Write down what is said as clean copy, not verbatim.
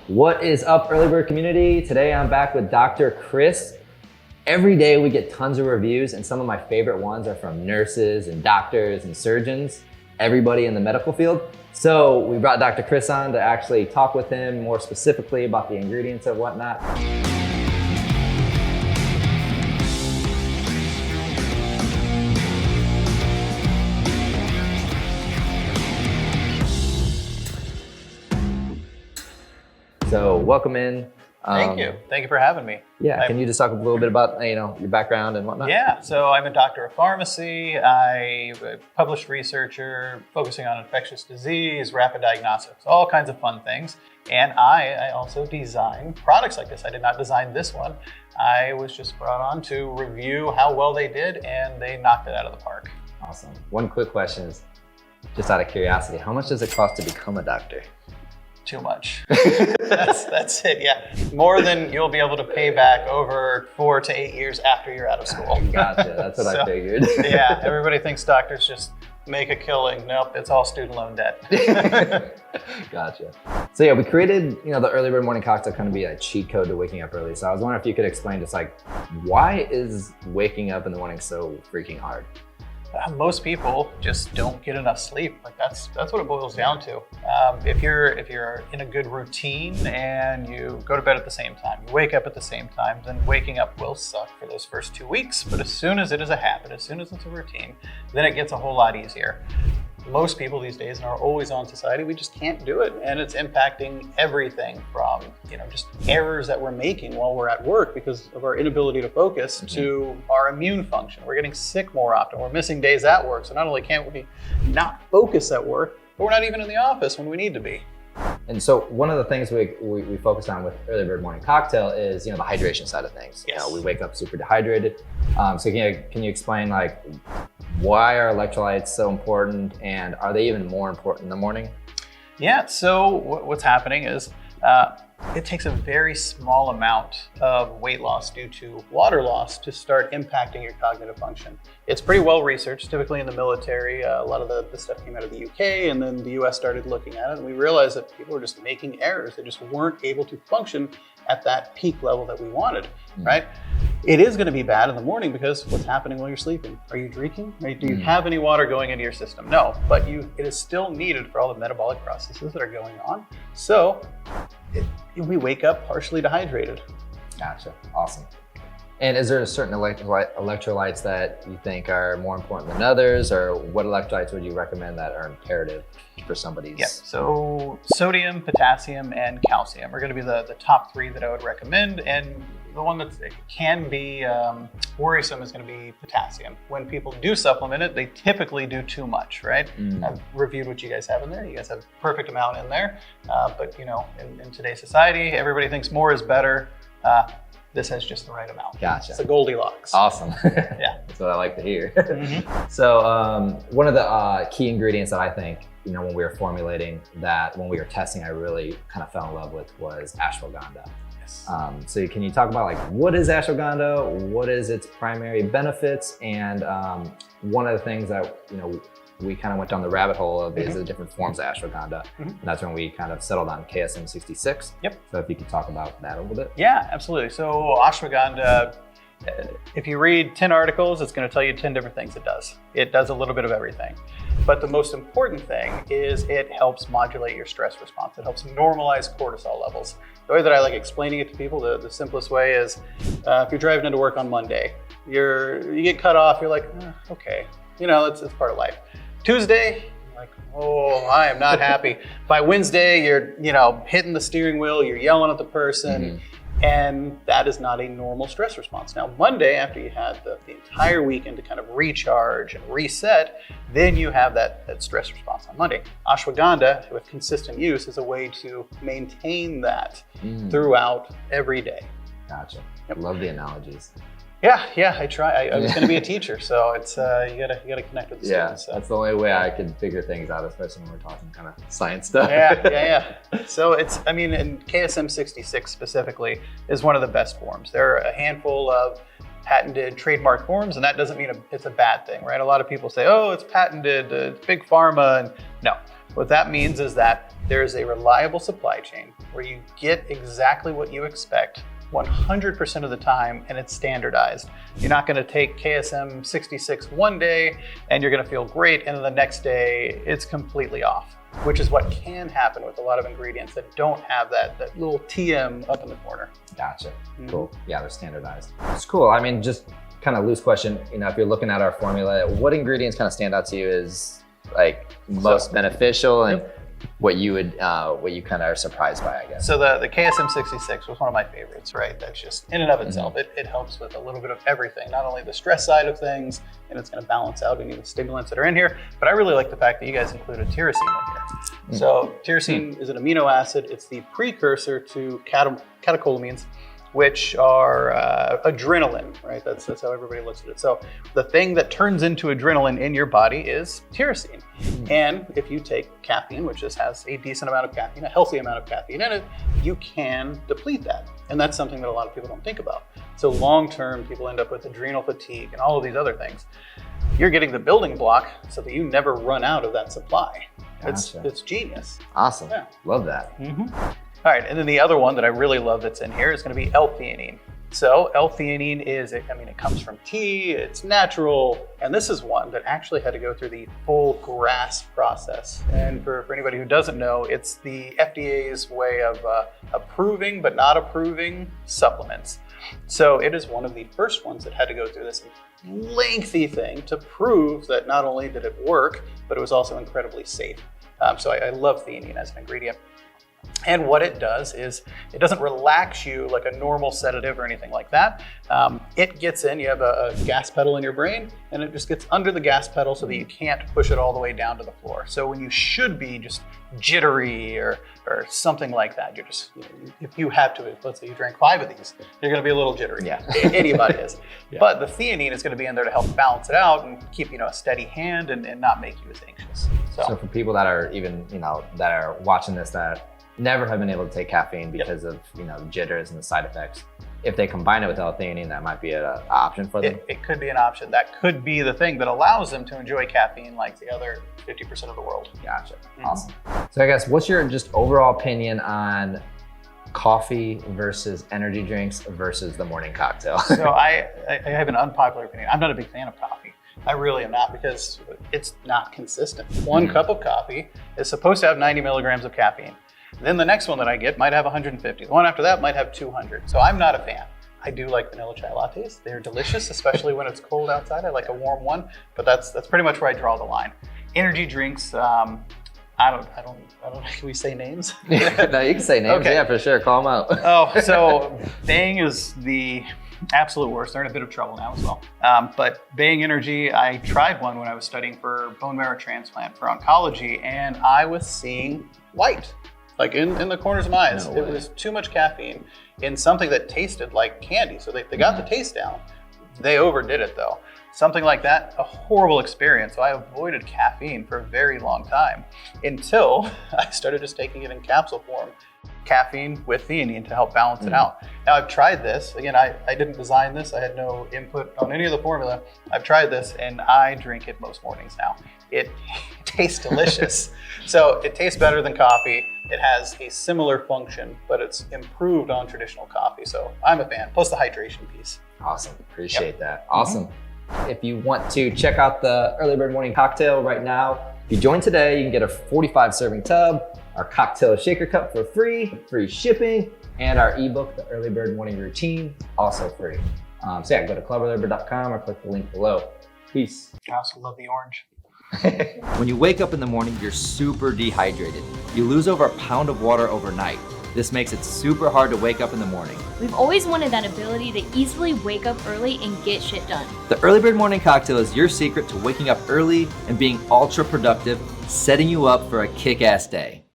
What is up, Early Bird community? Today I'm back with Dr. Chris. Every day we get tons of reviews, and some of my favorite ones are from nurses and doctors and surgeons, everybody in the medical field. So we brought Dr. Chris on to actually talk with him more specifically about the ingredients and whatnot. So welcome in. Thank you. Thank you for having me. Yeah, can you just talk a little bit about your background and whatnot? Yeah, so I'm a doctor of pharmacy. I'm a published researcher focusing on infectious disease, rapid diagnostics, all kinds of fun things. And I also design products like this. I did not design this one. I was just brought on to review how well they did, and they knocked it out of the park. Awesome. One quick question is, just out of curiosity, how much does it cost to become a doctor? Too much. That's it, yeah. More than you'll be able to pay back over 4 to 8 years after you're out of school. Gotcha, that's what I figured. Yeah, everybody thinks doctors just make a killing. Nope, it's all student loan debt. Gotcha. So yeah, we created, the EarlyBird Morning Cocktail kind of be a cheat code to waking up early. So I was wondering if you could explain just why is waking up in the morning so freaking hard? Most people just don't get enough sleep. That's what it boils down to. If you're in a good routine and you go to bed at the same time, you wake up at the same time, then waking up will suck for those first 2 weeks. But as soon as it is a habit, as soon as it's a routine, then it gets a whole lot easier. Most people these days in our always on society, we just can't do it. And it's impacting everything from, just errors that we're making while we're at work because of our inability to focus to our immune function. We're getting sick more often. We're missing days at work. So not only can't we not focus at work, but we're not even in the office when we need to be. And so one of the things we focus on with EarlyBird Morning Cocktail is, the hydration side of things. Yes. We wake up super dehydrated. So can you explain why are electrolytes so important, and are they even more important in the morning? Yeah, so what's happening is it takes a very small amount of weight loss due to water loss to start impacting your cognitive function. It's pretty well researched, typically in the military. A lot of the stuff came out of the UK, and then the US started looking at it, and we realized that people were just making errors. They just weren't able to function at that peak level that we wanted, right? It is going to be bad in the morning because what's happening while you're sleeping? Are you drinking? Do you have any water going into your system? No, but it is still needed for all the metabolic processes that are going on. So we wake up partially dehydrated. Gotcha, awesome. And is there a certain electrolytes that you think are more important than others, or what electrolytes would you recommend that are imperative for somebody's? Yeah, so sodium, potassium, and calcium are going to be the top 3 that I would recommend. And the one that can be worrisome is going to be potassium. When people do supplement it, they typically do too much, right? I've reviewed what you guys have in there. You guys have a perfect amount in there. But in today's society, everybody thinks more is better. This has just the right amount. Gotcha. It's a Goldilocks. Awesome. Yeah. That's what I like to hear. So one of the key ingredients that I think, when we were formulating that, when we were testing, I really kind of fell in love with was ashwagandha. Yes. So can you talk about what is ashwagandha? What is its primary benefits? And one of the things that, we kind of went down the rabbit hole of is the different forms of ashwagandha. And that's when we kind of settled on KSM 66. Yep. So if you could talk about that a little bit. Yeah, absolutely. So ashwagandha, if you read 10 articles, it's going to tell you 10 different things it does. It does a little bit of everything. But the most important thing is it helps modulate your stress response. It helps normalize cortisol levels. The way that I like explaining it to people, the simplest way is if you're driving into work on Monday, you get cut off, you're like, okay, it's part of life. Tuesday, you're like, oh, I am not happy. By Wednesday, you're hitting the steering wheel, you're yelling at the person, and that is not a normal stress response. Now, Monday, after you had the entire weekend to kind of recharge and reset, then you have that stress response on Monday. Ashwagandha, with consistent use, is a way to maintain that throughout every day. Gotcha. Yep. Love the analogies. Yeah, I try. I was going to be a teacher, so it's you gotta connect with the students. So. That's the only way I can figure things out, especially when we're talking kind of science stuff. Yeah. So and KSM 66 specifically is one of the best forms. There are a handful of patented trademark forms, and that doesn't mean it's a bad thing, right? A lot of people say, oh, it's patented, it's big pharma, and no. What that means is that there is a reliable supply chain where you get exactly what you expect 100% of the time, and it's standardized. You're not going to take KSM 66 one day and you're going to feel great, and then the next day it's completely off, which is what can happen with a lot of ingredients that don't have that little TM up in the corner. Gotcha. Cool. Yeah, they're standardized. It's cool. I mean, just kind of loose question, if you're looking at our formula, what ingredients kind of stand out to you as like most beneficial, and what you kind of are surprised by, I guess? So the KSM 66 was one of my favorites, right? That's just in and of itself, it helps with a little bit of everything, not only the stress side of things, and it's going to balance out any of the stimulants that are in here, but I really like the fact that you guys included tyrosine in here. So tyrosine is an amino acid. It's the precursor to catecholamines, which are adrenaline, right? That's how everybody looks at it. So the thing that turns into adrenaline in your body is tyrosine. And if you take caffeine, which just has a decent amount of caffeine, a healthy amount of caffeine in it, you can deplete that. And that's something that a lot of people don't think about. So long-term, people end up with adrenal fatigue and all of these other things. You're getting the building block so that you never run out of that supply. Gotcha. It's genius. Awesome. Yeah. Love that. All right, and then the other one that I really love that's in here is going to be L-theanine. So L-theanine it comes from tea, it's natural, and this is one that actually had to go through the full GRAS process. And for anybody who doesn't know, it's the FDA's way of approving but not approving supplements. So it is one of the first ones that had to go through this lengthy thing to prove that not only did it work, but it was also incredibly safe. So I love theanine as an ingredient. And what it does is it doesn't relax you like a normal sedative or anything like that. It gets in, you have a gas pedal in your brain, and it just gets under the gas pedal so that you can't push it all the way down to the floor. So when you should be just jittery or something like that, you're just, if you have to, let's say you drank 5 of these, you're going to be a little jittery. Yeah. Anybody is. Yeah. But the theanine is going to be in there to help balance it out and keep, a steady hand and not make you as anxious. So for people that are even, that are watching this that never have been able to take caffeine because of the jitters and the side effects, if they combine it with L-theanine, that might be an option for them. It could be an option. That could be the thing that allows them to enjoy caffeine like the other 50% of the world. Gotcha. Awesome. So I guess, what's your just overall opinion on coffee versus energy drinks versus the morning cocktail? So I have an unpopular opinion. I'm not a big fan of coffee. I really am not, because it's not consistent. One cup of coffee is supposed to have 90 milligrams of caffeine. Then the next one that I get might have 150. The one after that might have 200. So I'm not a fan. I do like vanilla chai lattes. They're delicious, especially when it's cold outside. I like a warm one, but that's pretty much where I draw the line. Energy drinks, I don't. Can we say names? No, you can say names. Okay. Yeah, for sure. Call them out. Oh, so Bang is the absolute worst. They're in a bit of trouble now as well. But Bang Energy, I tried one when I was studying for bone marrow transplant for oncology, and I was seeing white. Like in the corners of my eyes. It was too much caffeine in something that tasted like candy. So they got the taste down. They overdid it though. Something like that, a horrible experience. So I avoided caffeine for a very long time until I started just taking it in capsule form. Caffeine with theanine to help balance it out. Now I've tried this. Again, I didn't design this. I had no input on any of the formula. I've tried this and I drink it most mornings now. It tastes delicious. So it tastes better than coffee. It has a similar function, but it's improved on traditional coffee. So I'm a fan, plus the hydration piece. Awesome, appreciate that. Awesome. If you want to check out the EarlyBird Morning Cocktail right now, if you join today, you can get a 45 serving tub, our cocktail shaker cup for free shipping, and our ebook, the EarlyBird Morning Routine, also free. So yeah, go to clubearlybird.com or click the link below. Peace. I also love the orange. When you wake up in the morning, you're super dehydrated. You lose over a pound of water overnight. This makes it super hard to wake up in the morning. We've always wanted that ability to easily wake up early and get shit done. The EarlyBird Morning Cocktail is your secret to waking up early and being ultra productive, setting you up for a kick-ass day.